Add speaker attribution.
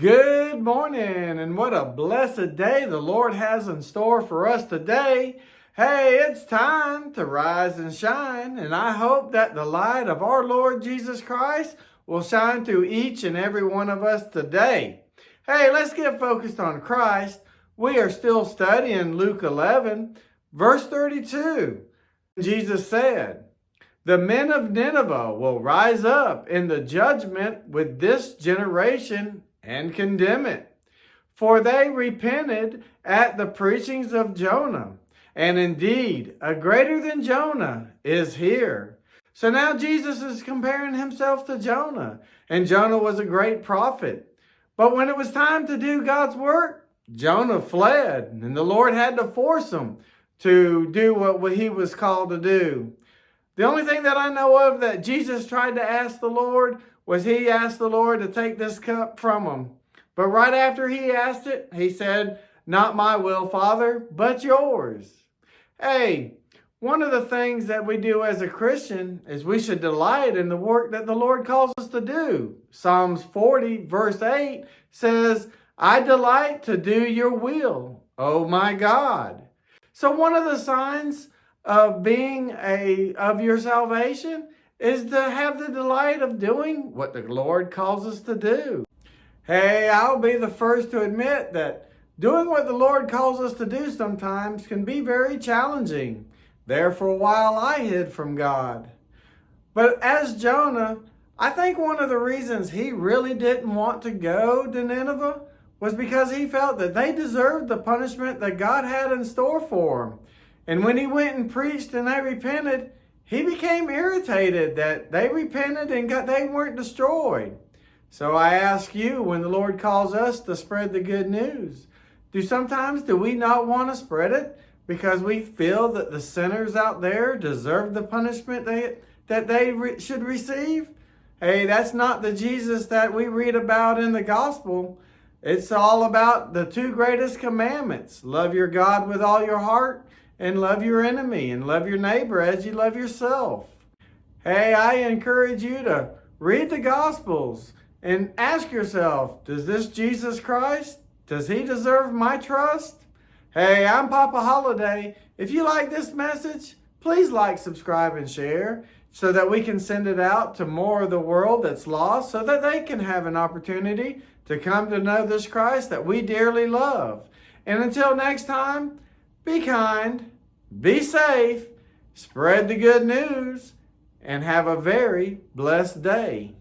Speaker 1: Good morning, and what a blessed day the Lord has in store for us today. Hey, it's time to rise and shine, and I hope that the light of our Lord Jesus Christ will shine through each and every one of us today. Hey, let's get focused on Christ. We are still studying Luke 11, verse 32. Jesus said, "The men of Nineveh will rise up in the judgment with this generation and condemn it. For they repented at the preachings of Jonah, and indeed a greater than Jonah is here." So now Jesus is comparing himself to Jonah, and Jonah was a great prophet. But when it was time to do God's work, Jonah fled, and the Lord had to force him to do what he was called to do. The only thing that I know of that Jesus tried to ask the Lord was he asked the Lord to take this cup from him. But right after he asked it, he said, "Not my will, Father, but yours." Hey, one of the things that we do as a Christian is we should delight in the work that the Lord calls us to do. Psalms 40, verse 8 says, "I delight to do your will, oh my God." So one of the signs of of your salvation is to have the delight of doing what the Lord calls us to do. Hey, I'll be the first to admit that doing what the Lord calls us to do sometimes can be very challenging. There for a while I hid from God. But as Jonah, I think one of the reasons he really didn't want to go to Nineveh was because he felt that they deserved the punishment that God had in store for them. And when he went and preached and they repented, he became irritated that they repented and they weren't destroyed. So I ask you, when the Lord calls us to spread the good news, do we not want to spread it because we feel that the sinners out there deserve the punishment that they should receive? Hey, that's not the Jesus that we read about in the gospel. It's all about the two greatest commandments. Love your God with all your heart, and love your enemy, and love your neighbor as you love yourself. Hey, I encourage you to read the Gospels and ask yourself, does this Jesus Christ, does he deserve my trust? Hey, I'm Papa Holiday. If you like this message, please like, subscribe, and share so that we can send it out to more of the world that's lost so that they can have an opportunity to come to know this Christ that we dearly love. And until next time, be kind, be safe, spread the good news, and have a very blessed day.